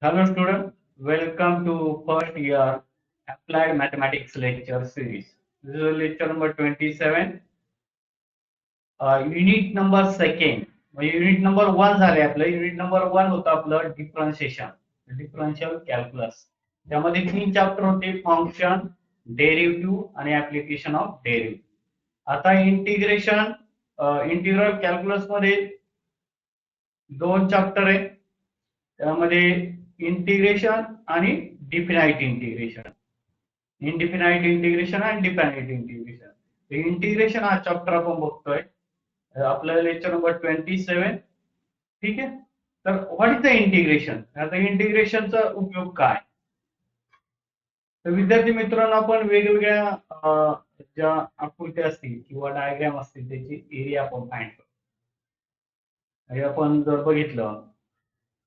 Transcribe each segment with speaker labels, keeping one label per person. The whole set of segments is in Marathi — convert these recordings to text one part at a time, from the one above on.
Speaker 1: Hello student, welcome to first year applied mathematics lecture series. This is lecture number 27, unit number second. Unit number 1 झाले आपलं. युनिट नंबर 1 होतं आपलं डिफरन्शियल कॅल्क्युलस. त्यामध्ये 3 चॅप्टर होते, फंक्शन, डेरिव्हेटिव्ह आणि ऍप्लिकेशन ऑफ डेरिव्हेटिव्ह. आता इंटिग्रल कॅल्क्युलस मध्ये 2 चॅप्टर आहे. त्यामध्ये इंटिग्रेशन आणि डिफिनाइट इंटिग्रेशन, इनडिफिनाइट इंटिग्रेशन आणि डिफाइनाइट इंटिग्रेशन. इंटिग्रेशन हा चॅप्टर आपण बघतोय आपल्या लेक्चर नंबर 27. ठीक आहे. तर व्हॉट इज द इंटिग्रेशन? आता इंटिग्रेशनचा उपयोग काय? तर विद्यार्थी मित्रांनो, आपण वेगवेगळ्या ज्या आकृत्या असतील किंवा डायग्राम असतील त्याची एरिया आपण फाइंड करतो. आपण जर बघितलं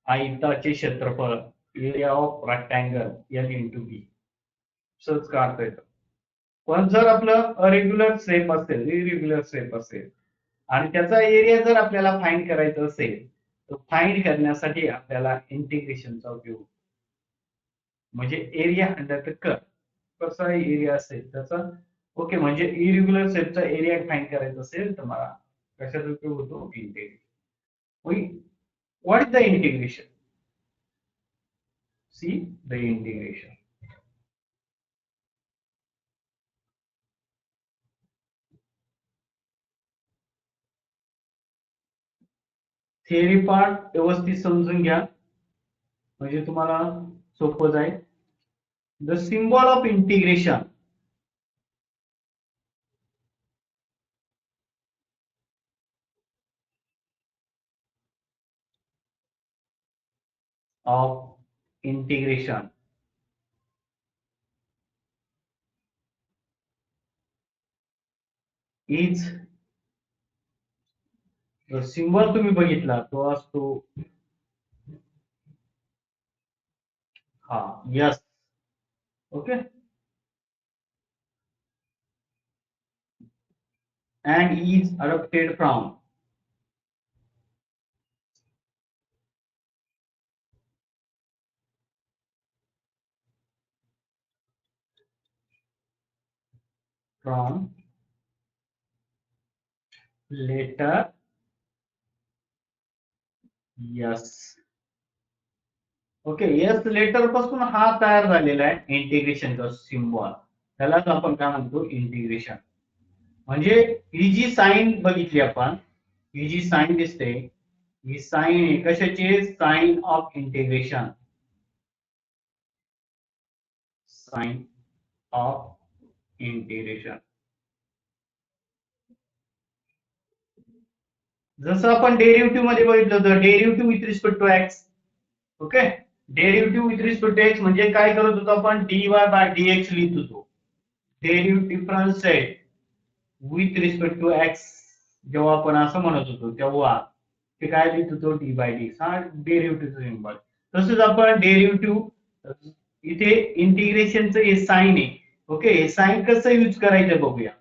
Speaker 1: आयताचे क्षेत्रफळ, area of rectangle L into B, सहज काढता येतं. पण जर आपलं रेग्युलर शेप असेल, इरेग्युलर शेप असेल आणि त्याचा एरिया जर आपल्याला फाइंड करायचा असेल, तर फाइंड करण्यासाठी आपल्याला इंटिग्रेशनचा उपयोग, म्हणजे एरिया अंडर द कर्व कसा एरिया असेल त्याचा. ओके, म्हणजे इरेग्युलर शेपचा एरिया फाइंड करायचा असेल तर मला कशाचा उपयोग होतो? Integration. What is the integration? See the integration. Theory part व्यवस्थित समजून घ्या, म्हणजे तुम्हाला सोपं जाईल. The symbol of integration of integration is, the symbol तुम्ही बघितला तो असतो हा yes. Okay, and is adopted from letter yes. Okay, yes letter पासून हा तयार झालेला आहे इंटिग्रेशनचा सिम्बॉल, त्यालाच आपण काय म्हणतो? इंटिग्रेशन. म्हणजे ही जी साइन बघितली आपण, ही जी साइन दिसते, ही साइन आहे कशाची? Sign of integration. Sign of integration. जसं आपण डेरिव्हेटिव्ह मध्ये बघितलं होतं, derivative with respect to x. Okay, derivative with respect to x म्हणजे काय करत होतो आपण? डीवाय बाय डीएक्स लिहित होतो. डेरिव्हेटिव्ह डिफरन्स आहे विथ रिस्पेक्ट टू एक्स, जेव्हा आपण असं म्हणत होतो तेव्हा ते काय लिहित होतो? D by dx. हा डेरिव्हेटिव्हचा सिम्बॉल. तसंच आपण डेरिव्हेटिव्ह इथे इंटिग्रेशनचं हे साइन आहे. ओके, हे साइन कसं यूज करायचं बघूया.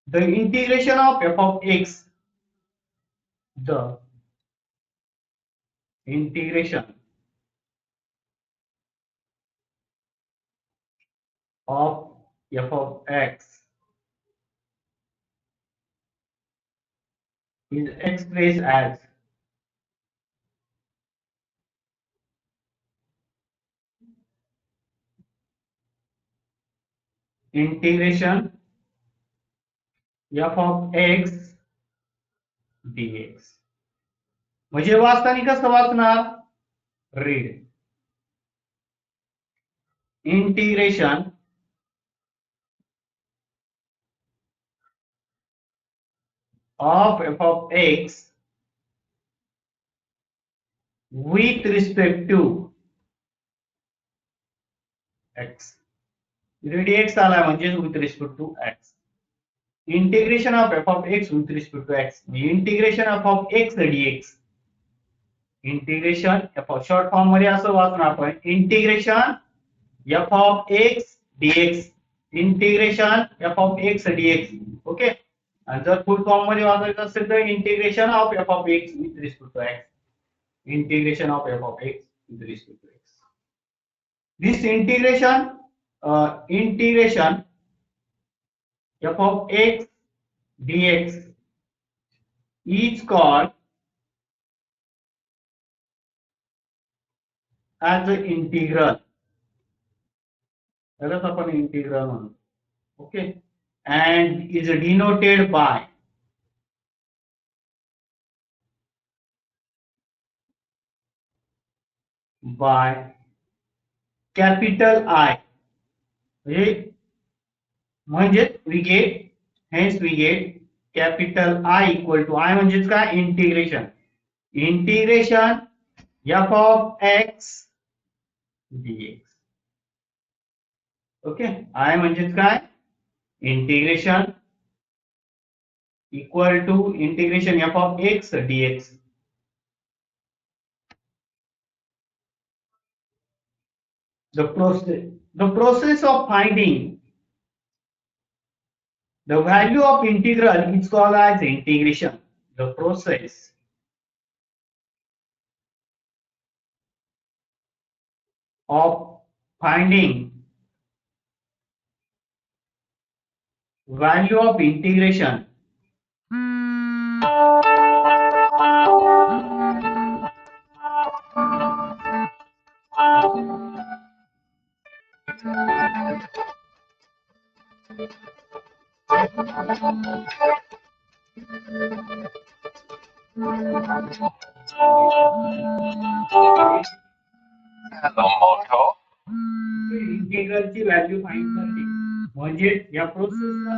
Speaker 1: The integration of F of x, the integration of f of x is expressed as integration f of x dx. म्हणजे वाचताना कसं वाचणार? Read integration of f of x with respect to x. dx आला म्हणजे with respect to x. Integration of f of x with respect to x, integration of x dx. Integration short form मध्ये असं वाचणार आपण, integration f of x dx, integration f of x dx. Okay, आणि जर फुल फॉर्म मध्ये वाचायचं असेल तर integration of f of x with respect to x, integration of f of x with respect to x. This integration f of x dx is called as the integral. त्यालाच आपण इंटिग्रल म्हणतो. Okay, and is denoted by capital I. म्हणजे we get capital I equal to I म्हणजेच काय integration f of x dx. Okay, I म्हणजेच काय integration equal to integration f of x dx. The process of finding the value of integral is called as integration. The process of finding value of integration इंटिग्रलची व्हॅल्यू फाइंड करते म्हणजे या प्रोसेसला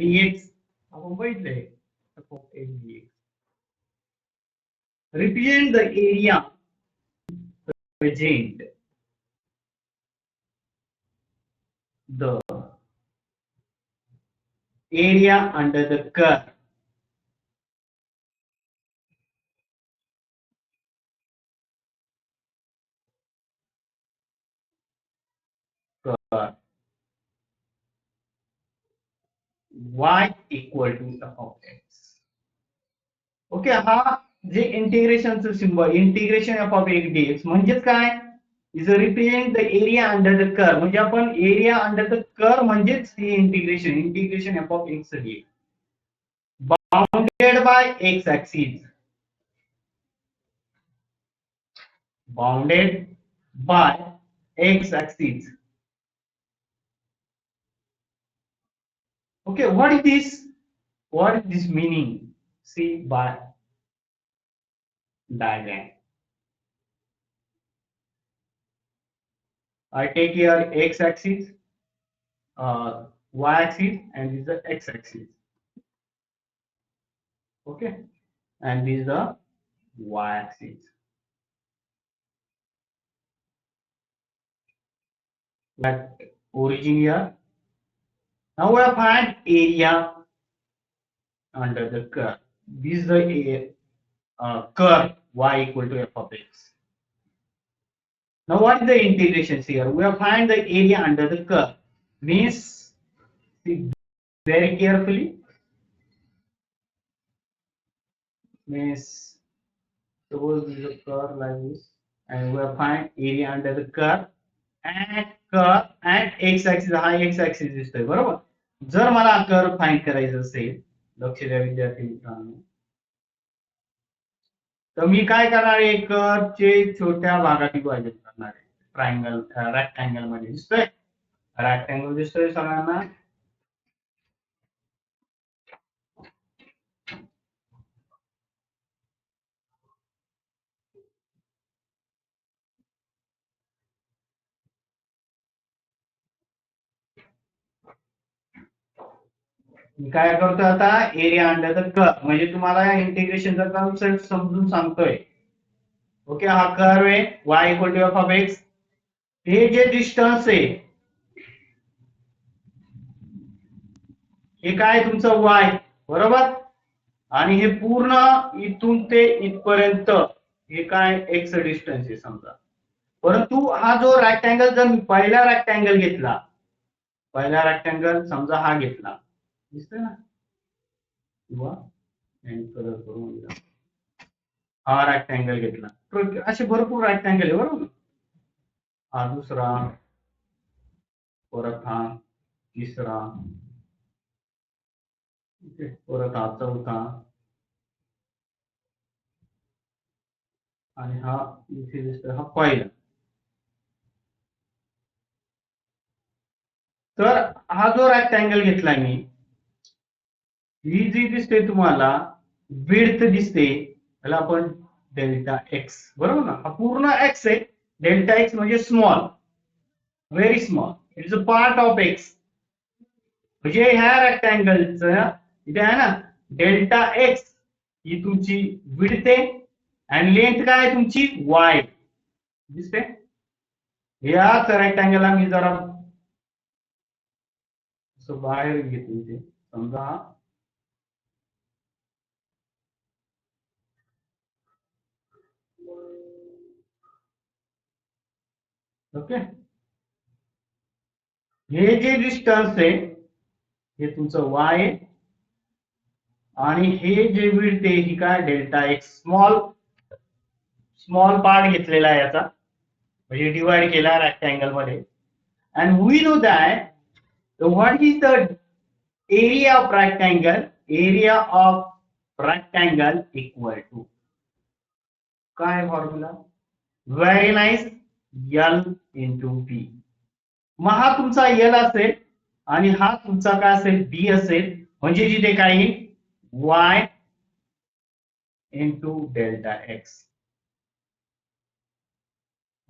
Speaker 1: dx आपण बघितलंय represent the area present the area under the curve y equal to f of x. Okay, हा जे इंटिग्रेशनचं symbol integration f of x dx म्हणजेच काय is represent the area under the curve. म्हणजे आपण एरिया अंडर द कर्व म्हणजेच ही integration f of x dx bounded by x axis. Bounded by x axis. Okay, what is this? What is this meaning? See by diagram. I take here x axis, y axis, and this is the x axis. Okay, and this is the y axis. That origin here. Now we have find area under the curve. This is the curve y equal to f of x. Now what is the integrations here? We have find the area under the curve. Means, see very carefully. Means, suppose this is a curve like this, and we have find area under the curve and x axis हा x axis दिसतोय बरोबर. जर मला कर्व फाइंड करायचं असेल, लक्ष द्या विद्यार्थी मित्रांनो, तर मी काय करणार आहे, कर्वचे छोट्या भागात विभाजन करणार आहे. ट्रायंगल रेक्टँगल मध्ये दिसतोय, रेक्टँगल दिसतोय सगळ्यांना. मी काय करतोय आता, एरिया अंडर द कर्व म्हणजे तुम्हाला इंटिग्रेशनचा कन्सेप्ट समजून सांगतोय. ओके, हा कर्व आहे y equal to f of x. हे जे डिस्टन्स आहे हे काय तुमचं y बरोबर, आणि हे पूर्ण इथून ते इथपर्यंत हे काय एक्स डिस्टन्स आहे समजा. परंतु हा जो रेक्टँगल जर मी पहिला रेक्टँगल घेतला, पहिला रेक्टँगल समजा हा घेतला, दिसतोय ना, किंवा कलर करून दिला. हा रेक्टँगल घेतला तर असे भरपूर रेक्टँगल आहे बरोबर. हा दुसरा, परत हा तिसरा, परत हा चौथा, आणि हा इथे दिसतोय हा पहिला. तर हा जो रेक्टँगल घेतलाय मी, ही जी दिसते तुम्हाला विड्थ दिसते, त्याला आपण डेल्टा एक्स, बरोबर ना, हा पूर्ण एक्स आहे. डेल्टा एक्स म्हणजे small, very small, it is a part of x. म्हणजे ह्या रेक्टँगलचं इथे आहे ना, डेल्टा एक्स ही तुमची विड्थ आहे आणि लेंथ काय आहे तुमची वाय दिसते. याच रेक्टँगलला मी जरा असं बाहेर घेतो इथे, समजा हा ओके. हे जे डिस्टन्स आहे हे तुमचं वाय आहे, आणि हे जे विड्थ आहे ही काय delta x, small small part घेतलेला आहे याचा, म्हणजे डिवाइड केला रेक्टँगल मध्ये. And we know that what is the area of rectangle, area of rectangle equal to काय formula, very nice, L into B. मग हा तुमचा एल असेल आणि हा तुमचा काय असेल बी असेल, म्हणजे जिथे काही वाय इंटू डेल्टा एक्स.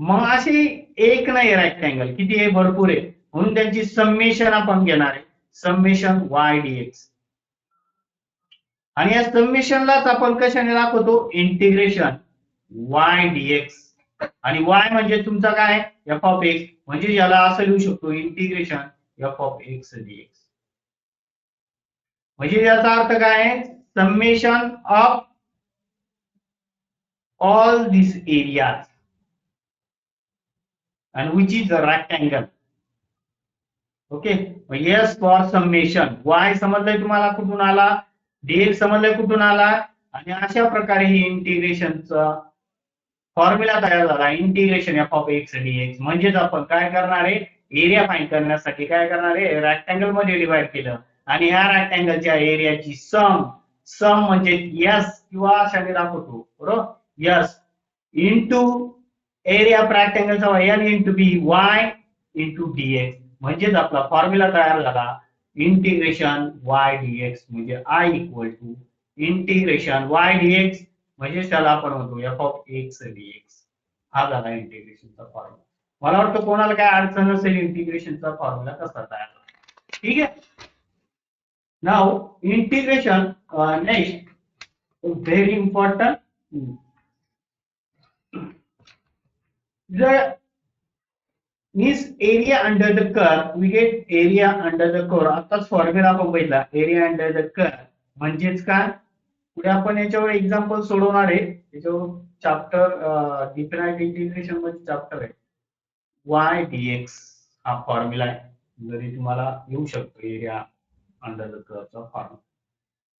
Speaker 1: मग अशी एक नाही रेक्टँगल, किती आहे भरपूर आहे, म्हणून त्यांची समेशन आपण घेणार आहे, समेशन वाय डीएक्स. आणि या समेशनलाच आपण कशाने दाखवतो, इंटिग्रेशन वाय डीएक्स. आणि वाय म्हणजे तुमचा काय एफ ऑफ एक्स, म्हणजे याला असं लिहू शकतो integration f of x d x. म्हणजे याचा अर्थ काय आहे, summation of all this areas and which is the rectangle. Okay. Yes for summation, y समजलंय तुम्हाला कुठून आला, डीएक्स समजलंय कुठून आला, आणि अशा प्रकारे ही इंटिग्रेशनचा फॉर्म्युला तयार झाला, integration f of x dx. म्हणजेच आपण काय करणार आहे, एरिया फाइंड करण्यासाठी काय करणार आहे, रेक्टँगल मध्ये डिवाइड केलं आणि ह्या रेक्टँगलच्या एरियाची सम, सम म्हणजे यस किंवा अशाने दाखवतो बरोबर, यस इंटू एरिया ऑफ रेक्टँगलचा L into B y into dx. म्हणजेच आपला फॉर्म्युला तयार झाला, इंटिग्रेशन वाय डीएक्स म्हणजे I equal to integration y dx, म्हणजे त्याला आपण म्हणतो एफ ऑफ एक्स डीएक्स. हा झाला इंटिग्रेशनचा फॉर्म्युला. मला वाटतं कोणाला काय अडचण नसेल इंटिग्रेशनचा फॉर्म्युला कसा तयार झाला. ठीक आहे. नाव इंटिग्रेशन नेक्स्ट व्हेरी इम्पॉर्टंट. जर means area under the curve, we get area under the curve. आताच फॉर्म्युला आपण बघितला, एरिया अंडर द कर्व म्हणजेच काय. पुढे आपण याच्यावर एक्झाम्पल सोडवणार आहे, याच्यावर चॅप्टर डिफाइनाइट इंटिग्रेशन मध्ये चॅप्टर आहे वाय डीएक्स हा फॉर्म्युला आहे, जरी तुम्हाला येऊ शकतो एरिया अंडर द कर्वचा फॉर्म्युला.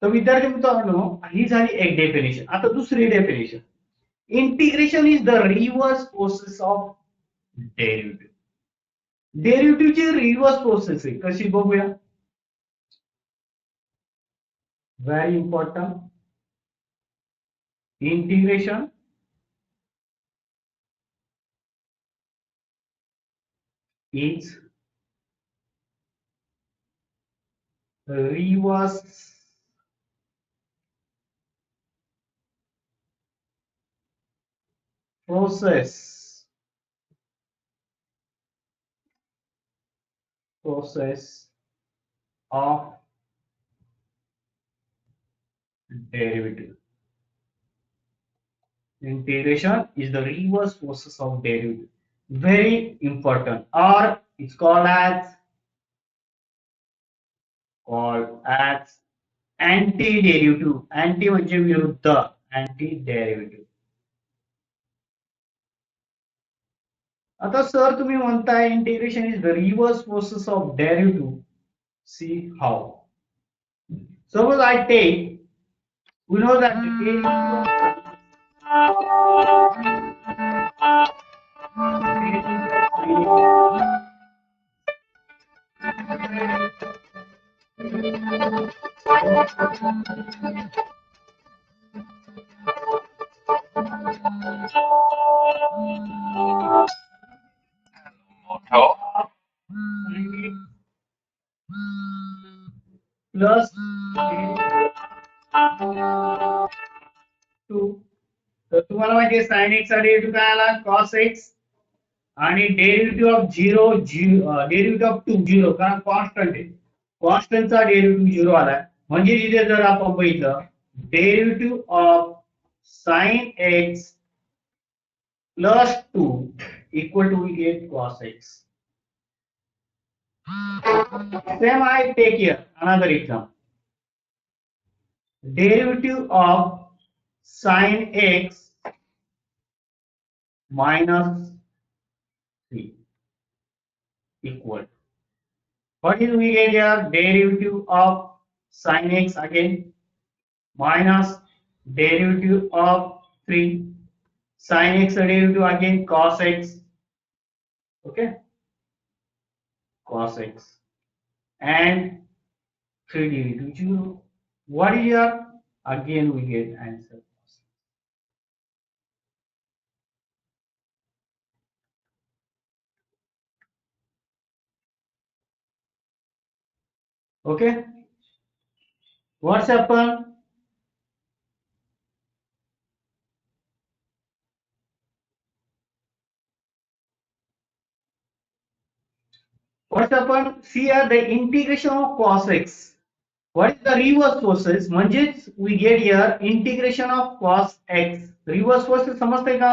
Speaker 1: तर विद्यार्थी मित्रांनो, ही झाली एक डेफिनेशन. आता दुसरी definition, integration is the reverse process of derivative. डेरिव्हेटिव्हची रिव्हर्स प्रोसेस आहे, कशी बघूया. Very important, integration is reverse process of derivative. Integration is the reverse process of derivative. Very important. Or it's called as anti-derivative. Anti म्हणजे विरुद्ध, anti-derivative. आता सर तुम्ही म्हणताय integration is the reverse process of derivative. See how. Suppose I take, we know that the plus 2. तर तुम्हाला माहिती आहे साइन एक्स चा डेरिव्हेटिव्ह काय आला cos x आणि डेरिव्हेटिव्ह ऑफ 0 डेरिव्हेटिव्ह ऑफ 2 0 कारण कॉन्स्टंट आहे. कॉन्स्टंटचा डेरिव्हेटिव्ह 0 आलाय म्हणजे इथे जर आपण बघितलं derivative of sin x plus 2 equal to we get cos x. Same I take here another example. Derivative of sin x minus 3 equal. What is we get here? Derivative of sin x again minus derivative of 3 sin x derivative again cos x. Okay, cos x and 3 derivative 0. What is here? Again we get answer. Okay, what's happened? What's happened? See here the integration of cos x. What is the reverse process? म्हणजेच we get here integration of cos x. Reverse process समजते का?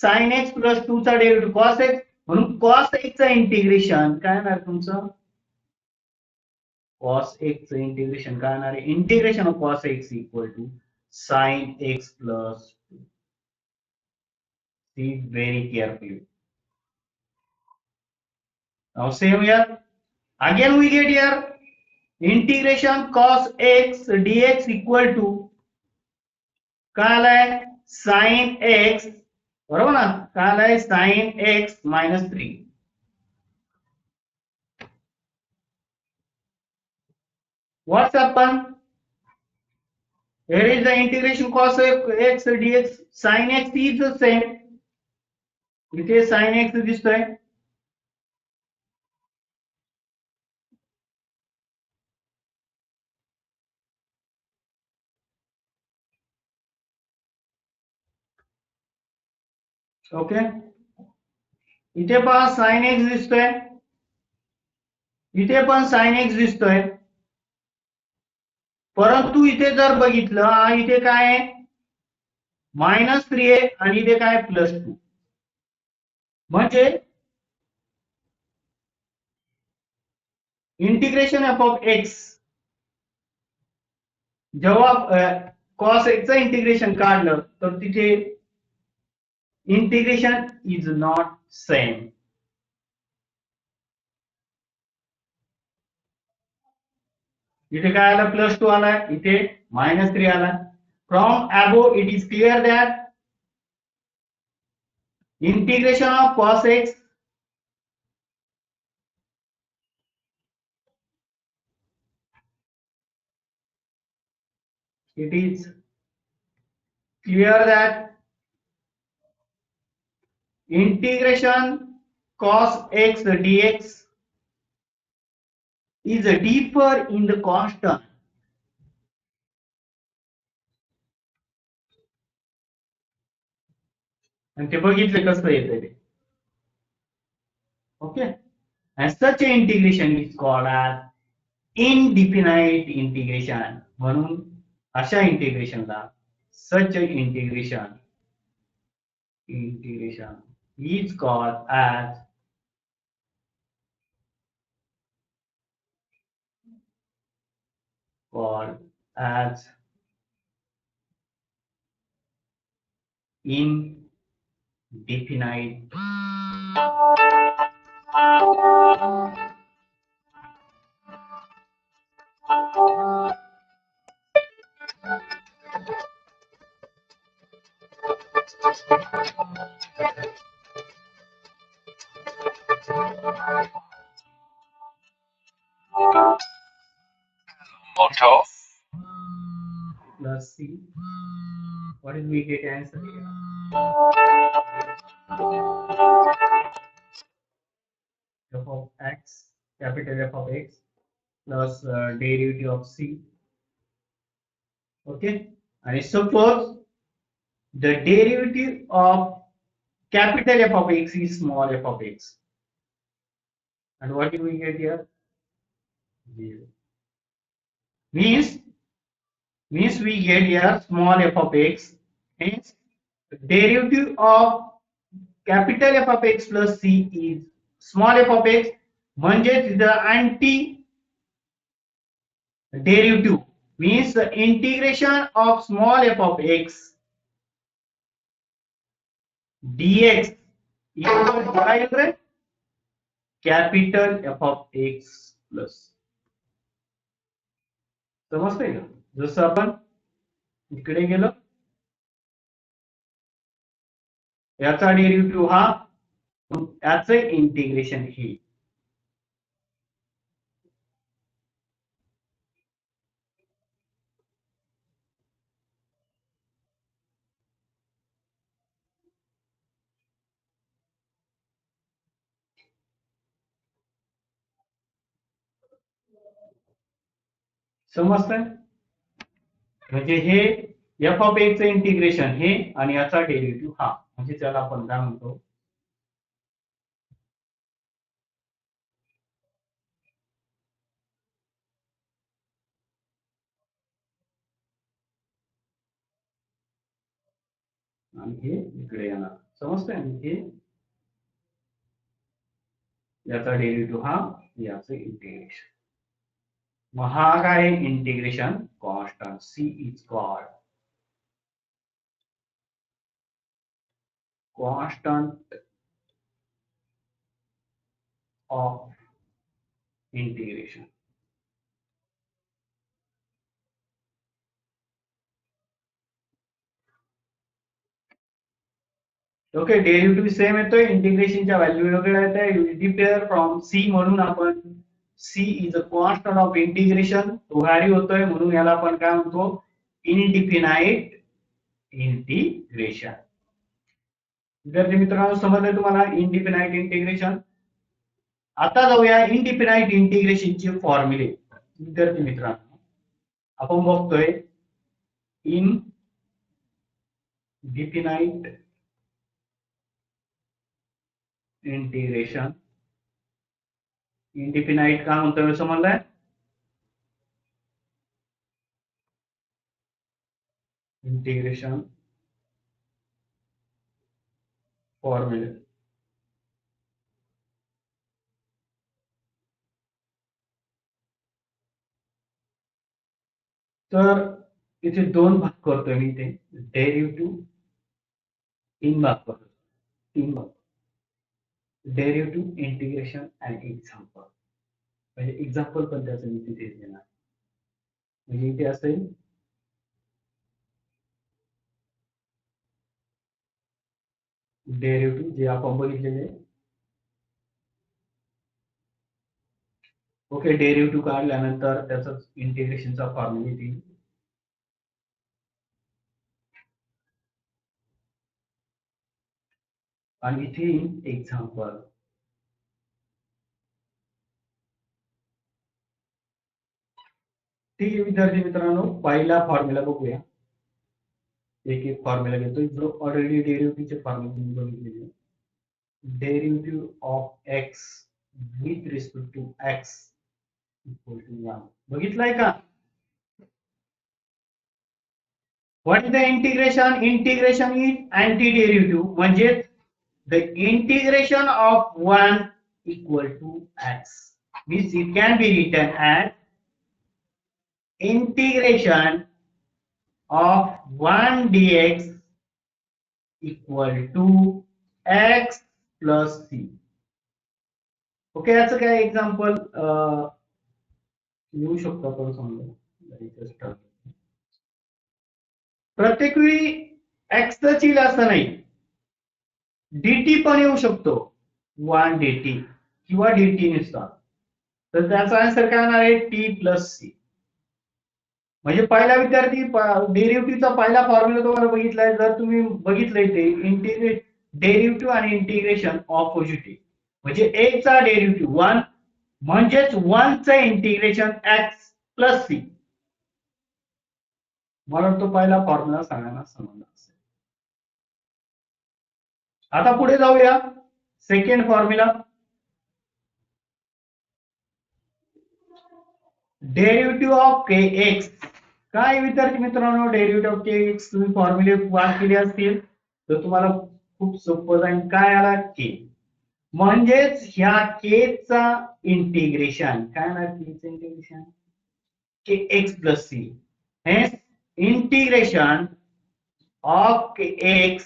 Speaker 1: sin x plus 2 चा डेरिव्हेटिव्ह cos x म्हणून cos x चा इंटिग्रेशन काय येणार तुमचं? cos x चं इंटिग्रेशन काय येणार आहे? Integration of cos x equal to sin x plus 2. See very carefully. Now same here. Again we get here integration cos x dx equal to काय आलाय sin x बरोबर ना काय आलाय sin x minus 3. What's happened? Here is the integration cos x dx. Sin x is the same. इथे sin x दिसतोय. ओके इथे पहा sin x दिसतोय. इथे पण sin x दिसतोय. परंतु इथे जर बघितलं इथे काय आहे -3 आहे आणि इथे काय +2 म्हणजे इंटिग्रेशन एफ ऑफ एक्स जेव्हा cos x चं इंटिग्रेशन काढलं तर तिथे इंटिग्रेशन इज नॉट सेम. इथे काय आलं +2 आलाय इथे -3 आला. From above it is clear that integration of cos x it is clear that integration cos x dx is deeper in the constant. आणि ते बघितले कसं येतं ते. Okay, and such an integration is called as indefinite integration. म्हणून अशा इंटिग्रेशनला such an integration is called as indefinite plus c. What is we get answer here? F of x, capital F of x plus derivative of c. Okay, and suppose the derivative of capital F of x is small f of x, and what do we get here? 0. Means we get here small f of x. Hence, derivative of capital F of x plus c is small f of x. म्हणजेच the anti derivative means the integration of small f of x dx equal to what is capital F of x plus. समजतंय का? जसं आपण इकडे गेलो याचा डेरिव्हेटिव्ह हा याचे इंटिग्रेशन हे समजतंय म्हणजे हे एफ ऑफ एक्स इंटिग्रेशन हे आणि याचा डेरिव्हेटिव्ह हा म्हणजे त्याला आपण काय म्हणतो आणि हे इकडे येणार समजतंय हे याचा डेरिव्हेटिव्ह हा याचे इंटिग्रेशन मग हा काय integration constant c is called constant of integration. Okay derivative same येतोय इंटिग्रेशनच्या व्हॅल्यू वेगळ्या येतात डिपेअर फ्रॉम सी म्हणून आपण c is a constant of integration तो व्हॅरी होतोय म्हणून याला आपण काय म्हणतो इनडिफिनाइट इंटिग्रेशन. विद्यार्थी मित्रांनो समजलंय तुम्हाला इनडिफिनाइट इंटिग्रेशन. आता जाऊया इनडिफिनाइट इंटिग्रेशनचे फॉर्म्युले. विद्यार्थी मित्रांनो आपण बघतोय इनडिफिनाइट इंटिग्रेशन. इनडिफिनाइट का म्हणतोय समजलंय इंटिग्रेशन फॉर्म्युले. तर इथे दोन भाग करतोय मी इथे डेरिव्हेटिव्ह तीन भाग करतो तीन भाग डेरिव्हेटिव्ह इंटिग्रेशन आणि एक्झाम्पल म्हणजे एक्झाम्पल पण त्याचं मी तिथे देणार म्हणजे इथे असेल डेरिव्हेटिव्ह जे आपण बघितलेले ओके डेरिव्हेटिव्ह काढल्यानंतर त्याचा इंटिग्रेशनचा फॉर्म्युला येईल आणि इथे एक्झाम्पल. ठीक आहे विद्यार्थी मित्रांनो पहिला फॉर्म्युला बघूया. एक एक फॉर्म्युला घेतो जो ऑलरेडी डेरिव्हेटिव्हचे फॉर्म्युला बघितलेले derivative of x with respect to x equal to 1 बघितलाय का. What is the integration integration is anti derivative म्हणजे the integration of 1 equal to x means it can be written as integration of 1 dx equal to x plus c. Okay याचं काय एक्झाम्पल येऊ शकतो आपण समजा प्रत्येक वेळी x ची असं नाही dt पण येऊ शकतो 1 dt किंवा dt नुसार तर त्याचा आन्सर काय होणार आहे t प्लस सी. म्हणजे पहिला विद्यार्थी डेरिव्हेटिव्हचा पहिला फॉर्म्युला तुम्हाला बघितलाय, जर तुम्ही बघितलंय ते इंटिग्रेट डेरिव्हेटिव्ह आणि इंटिग्रेशन ऑपोजिट आहे. म्हणजे a चा डेरिव्हेटिव्ह 1 म्हणजेच 1 चं इंटिग्रेशन x प्लस c, म्हणून तो पहिला फॉर्म्युला सगळ्यांना समजला असेल. आता पुढे जाऊया second formula. Derivative of kx. काय विद्यार्थी मित्रांनो, डेरिव्हेटिव्ह ऑफ kx तुम्ही फॉर्म्युले पाठ केले असतील तर तुम्हाला खूप सोपं जाईल. काय आला k, म्हणजेच ह्या k चा इंटिग्रेशन काय ना, k चं इंटिग्रेशन kx प्लस c. हेच integration of kx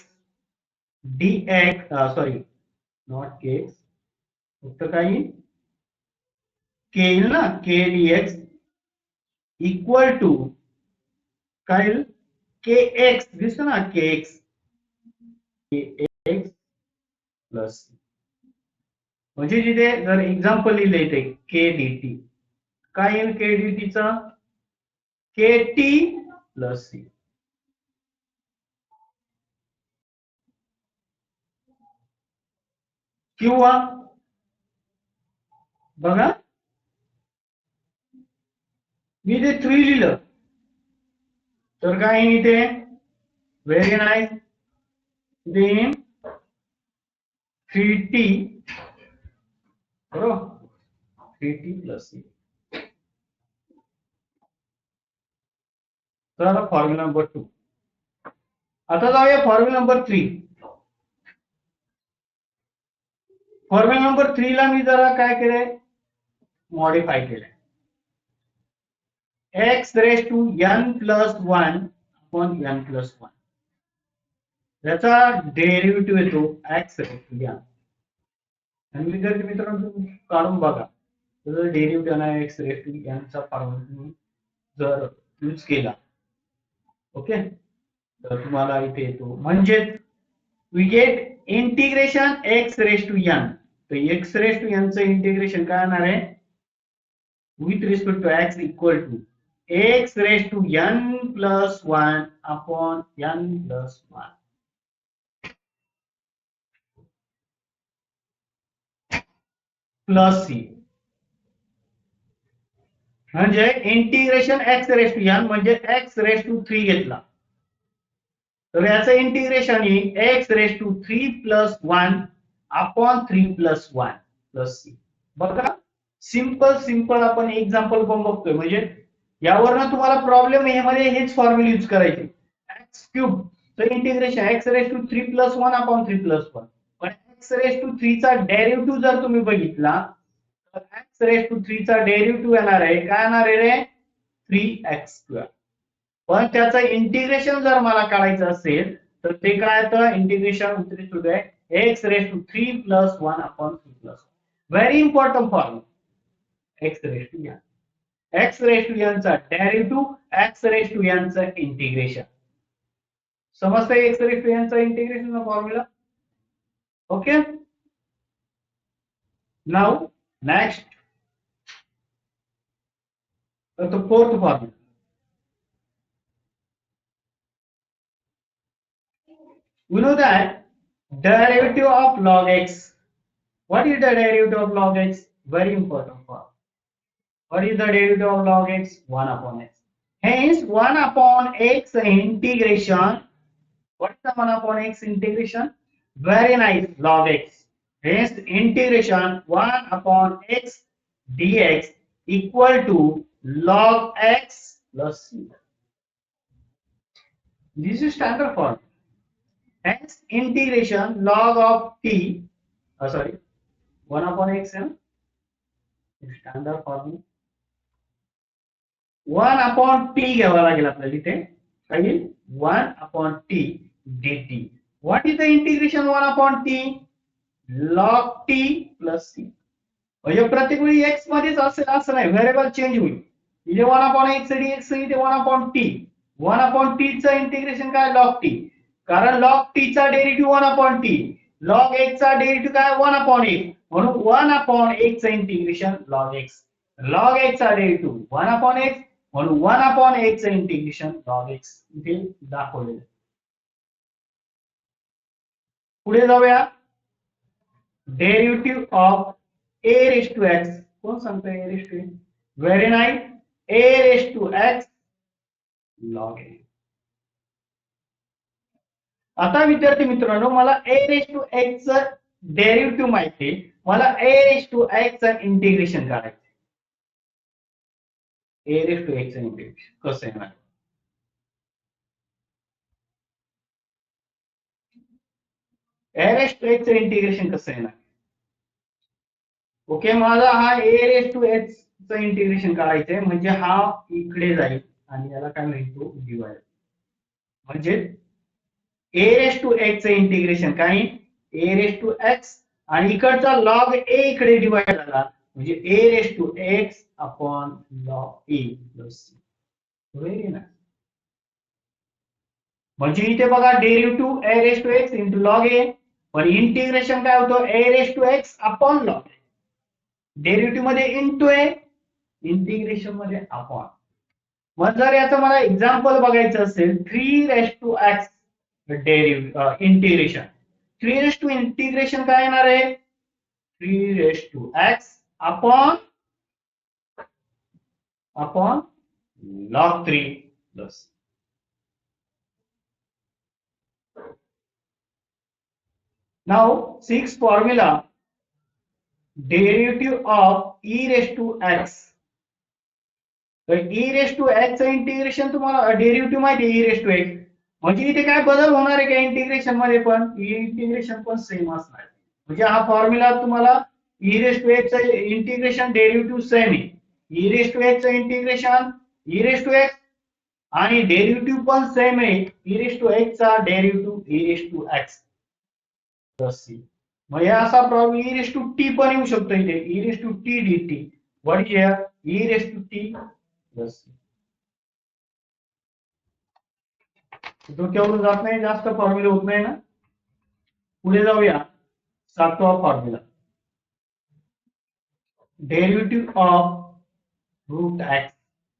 Speaker 1: dx, sorry not kx, फक्त काही k येईल ना, k dx इक्वल टू काय येईल, kx दिसतो ना, kx प्लस, म्हणजे जिथे जर एक्झाम्पल लिहिले इथे k dt, काय येईल k dt चा, kt प्लस c. किंवा बघा मी ते 3 लिहिलं तर काय येईल इथे, व्हेरी नाईस, देन 3t बरोबर, 3t प्लस c. तर फॉर्म्युला नंबर 2. आता जाऊया फॉर्म्युला नंबर 3. फॉर्म्युला नंबर 3 ला मी जरा काय केलंय, मॉडिफाय केलंय. x raise to n plus 1 upon n plus 1, याचा डेरिव्हेटिव्ह येतो x रेज टू n. आणि विद्यार्थी मित्रांनो तुम्ही काढून बघा, तर डेरिव्हेटिव्ह आहे x रेज टू n चा फॉर्म्युला जर यूज केला, ओके, तर तुम्हाला इथे येतो, म्हणजे we get integration x raise to n. तर x रेज टू n चं इंटिग्रेशन काय येणार आहे, with respect to x equal to x raise to n plus 1 upon n plus 1 plus c. म्हणजे integration x raise to n म्हणजे x रेज टू 3 घेतला, तर याचं इंटिग्रेशन ही x raise to 3 plus 1 upon 3 plus 1 plus c. बघा सिंपल सिंपल आपण एक्झाम्पल पण बघतोय, म्हणजे यावरनं तुम्हाला प्रॉब्लेम मध्ये हेच फॉर्म्युला यूज करायचे. एक्स क्यूब चं integration x raise to 3 plus 1 upon 3 plus 1, पण x रेज टू 3 चा डेरिव्हेटिव्ह जर तुम्ही बघितला तर x रेज टू 3 चा डेरिव्हेटिव्ह येणार आहे, काय येणार आहे रे, 3x². पण त्याचं इंटिग्रेशन जर मला काढायचं असेल तर ते काय येतं, integration with respect to x raise to 3 plus 1 upon 3 plus 1. Very important formula, x raise to n. x raise to n चा derivative x raise to n चा इंटिग्रेशन. समजतंय x रेज टू n चा integration formula, okay. Now next, the fourth formula. We know that derivative of log x. What is the derivative of log x? Very important part. What is the derivative of log x? 1 upon x. Hence 1 upon x integration. What is the 1 upon x integration? Very nice, log x. Hence integration 1 upon x dx equal to log x plus c. This is standard form. Hence integration log of t, sorry, 1 upon x standard form. 1 upon t घ्यावा लागेल आपल्याला इथे, काय 1 upon t dt. What is the integration 1 upon t? log t plus c. म्हणजे प्रत्येक वेळी x मध्येच असेल असं नाही, व्हेरिएबल चेंज होईल. इथे 1 upon x dx, इथे 1 upon t. 1 upon t चं इंटिग्रेशन काय, log t. कारण log t चा derivative 1 upon t, log x चा डेरिव्हेटिव्ह काय 1 upon x, म्हणून 1 upon x चं integration log x. log x चा डेरिव्हेटिव्ह 1 upon x, म्हणून 1/x इंटिग्रेशन log x इथे दाखवलेलं. पुढे जाऊया. Derivative of a raise to x. कोण सांगतोय a raise to x? Very nice. a raise to x log a. आता विद्यार्थी मित्रांनो, मला a रेस टू x च डेरिव्हेटिव्ह माहिती आहे, मला a रेस टू x च इंटिग्रेशन करायचं. a रेस टू x च इंटिग्रेशन कसं आहे? a रेस टू x च इंटिग्रेशन कसं आहे ना? ओके, मला हा a रेस टू x च इंटिग्रेशन करायचंय, म्हणजे हा इकडे जाईल आणि याला काय म्हणतो डिवाइड. म्हणजे a रेस टू x च इंटिग्रेशन काय? a रेस टू x आणि इकडचा log a इकडे डिवाइड झाला म्हणजे a raise to x upon log a plus c. Very nice. म्हणजे इथे बघा derivative a raise to x into log a, पण इंटिग्रेशन काय होतं a raise to x upon log a. Derivative मध्ये इंटू आहे, इंटिग्रेशन मध्ये अपॉन. मग जर याचं मला एक्झाम्पल बघायचं असेल 3 raise to x integration. 3 raise to integration काय येणार आहे? 3 raise to x upon log 3 plus. Now 6 formula derivative of e raised to x. तर e raised to x चं इंटिग्रेशन तुम्हाला डेरिव्हेटिव्ह माहिती आहे e raised to x. म्हणजे इथे काय बदल होणार आहे का इंटिग्रेशन मध्ये? पण इंटिग्रेशन पण सेम असणार आहे. म्हणजे हा फॉर्म्युला तुम्हाला e raised to x चं इंटिग्रेशन डेरिव्हेटिव्ह सेम आहे. e raised to x चं integration e raised to x आणि डेरिव्हेटिव्ह पण सेम आहे. e raised to x चा derivative e raised to x plus c. मग या असा problem e raised to t पण येऊ शकतो इथे. e raised to t dt. What here e raised to t plus c. डोक्यावरून जात नाही, जास्त फॉर्म्युला होत नाही ना. पुढे जाऊया. 7वा formula derivative of root x.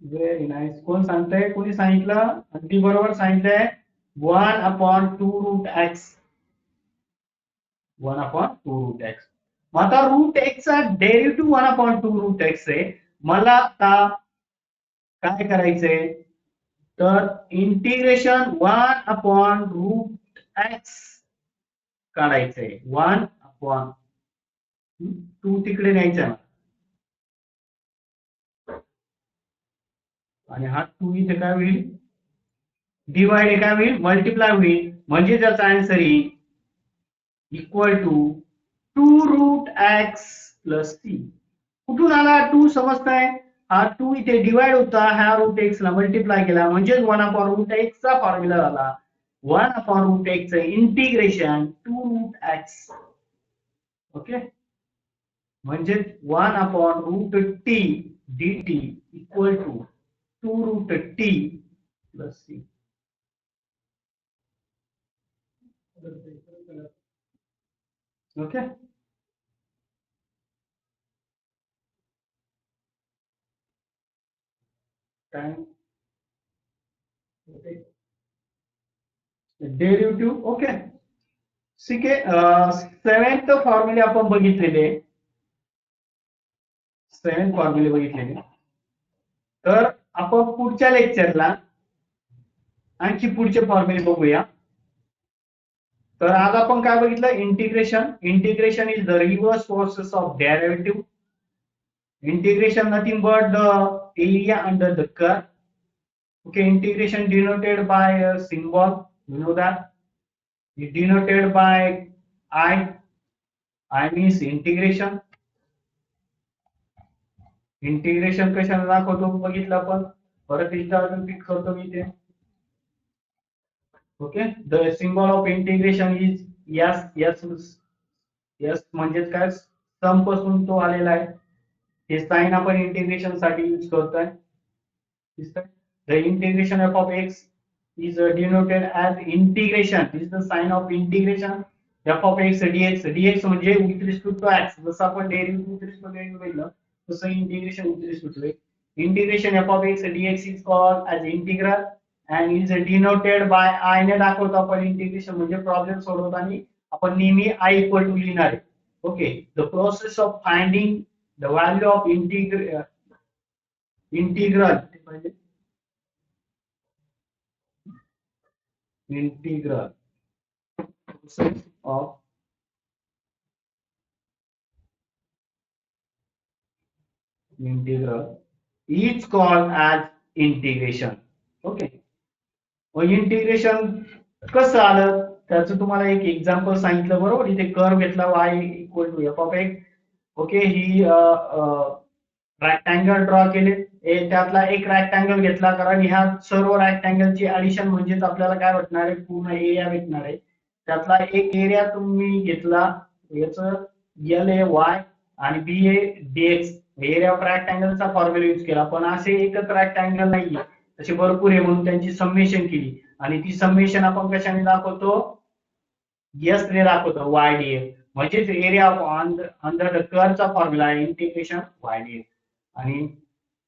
Speaker 1: Very nice. कोण सांगतंय? कोणी सांगितलं? अगदी बरोबर सांगितलंय. 1/2 रूट x. 1/2 root x. मग आता रूट x चा डेरिव्हेटिव्ह 1/2 रूट x आहे. मला आता काय करायचंय? तर इंटिग्रेशन 1/रूट x काढायचंय. 1/2 तिकडे न्यायचा आणि हा 2 इथे काय होईल? डिवाइड काय होईल? मल्टिप्लाय होईल. म्हणजे त्याचा आन्सर येईल equal to 2 root x plus c. कुठून आला 2 समजताय? हा 2 इथे डिवाइड होता, हा रूट x ला मल्टिप्लाय केला म्हणजे 1/रूट x चा फॉर्म्युला झाला. 1/रूट x चे इंटिग्रेशन 2 रूट x. ओके, म्हणजे 1/रूट t dt equal to 2 root t plus c. Okay, time derivative. Okay, ठीक आहे. 7th फॉर्म्युले आपण बघितलेले. 7th फॉर्म्युले बघितलेले. तर आपण पुढच्या लेक्चरला आणखी पुढचे फॉर्म्युले बघूया. तर आज आपण काय बघितलं? Integration. Integration is the reverse process of derivative. Integration nothing but the area under the curve. Okay, integration denoted by a symbol. You know that. It denoted by I. I means integration. Integration कशाला दाखवतो बघितलं आपण. परत इथं अजून पिक करतो मी ते. Okay, the symbol of integration is yes, yes, yes. म्हणजे काय? सम पासून तो आलेला आहे. हे साइन आपण इंटिग्रेशन साठी यूज करतोय. The integration f of x is denoted as integration. This is the sign of integration. F of x dx. dx म्हणजे with respect to x. जसं आपण derivative with respect to x बघितलं तसं integration with respect to x. Integration f of x dx is called as integral and is denoted by I ने दाखवतो आपण इंटिग्रेशन म्हणजे प्रॉब्लेम सोडवताना आपण नेहमी I इक्वल टू लिहिणार आहे. Okay, the process of finding the value of integral process of integral is called as integration. Okay, मग इंटिग्रेशन कसं आलं त्याचं तुम्हाला एक एक्झाम्पल सांगितलं बरोबर. इथे कर्व घेतला y equal to f of x. Okay, ही रेक्टँगल ड्रॉ केले, त्यातला एक रेक्टँगल घेतला कारण ह्या सर्व रेक्टँगलची ऍडिशन म्हणजेच आपल्याला काय भेटणार आहे, पूर्ण एरिया भेटणार आहे. त्यातला एक एरिया तुम्ही घेतला, याचं एल ए वाय आणि B A dx area of रेक्टँगलचा फॉर्म्युला यूज केला. पण असे एकच रेक्टँगल नाहीये, तसे भरपूर आहे म्हणून त्यांची समेशन केली आणि ती समेशन आपण कशाने दाखवतो, एस ने दाखवतो, वाय डीएक्स म्हणजेच एरिया ऑफ अंडर द कर्वचा फॉर्म्युला आहे इंटिग्रेशन वाय डीएक्स. आणि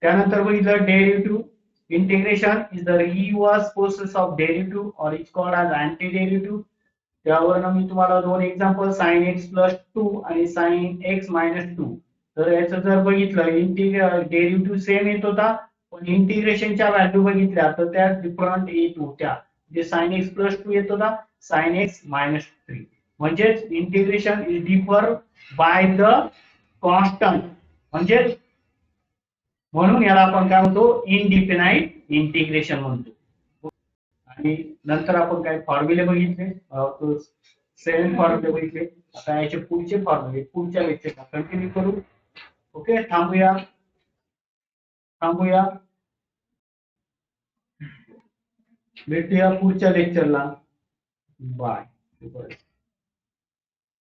Speaker 1: त्यानंतर बघितलं derivative. Integration is the reverse process of derivative और is called as anti derivative. त्यावरून मी तुम्हाला दोन एक्झाम्पल साइन एक्स प्लस 2 आणि साइन एक्स मायनस 2. तर याचं जर बघितलं डेरिव्हेटिव्ह सेम येत होता, पण इंटिग्रेशनच्या व्हॅल्यू बघितल्या तर त्या डिफरंट येत होत्या. जे साइन एक्स प्लस 2 येत होता, साइन एक्स मायनस 3. म्हणजेच integration is differ by the constant, म्हणजे म्हणून याला आपण काय म्हणतो, इनडिफिनाइट इंटिग्रेशन म्हणतो. आणि नंतर आपण काय फॉर्म्युले बघितले, 7 फॉर्म्युले बघितले. आता याचे पुढचे फॉर्म्युले पुढच्या लेक्चरला कंटिन्यू करू. ओके, थांबूया. भेटूया पुढच्या लेक्चरला. बाय.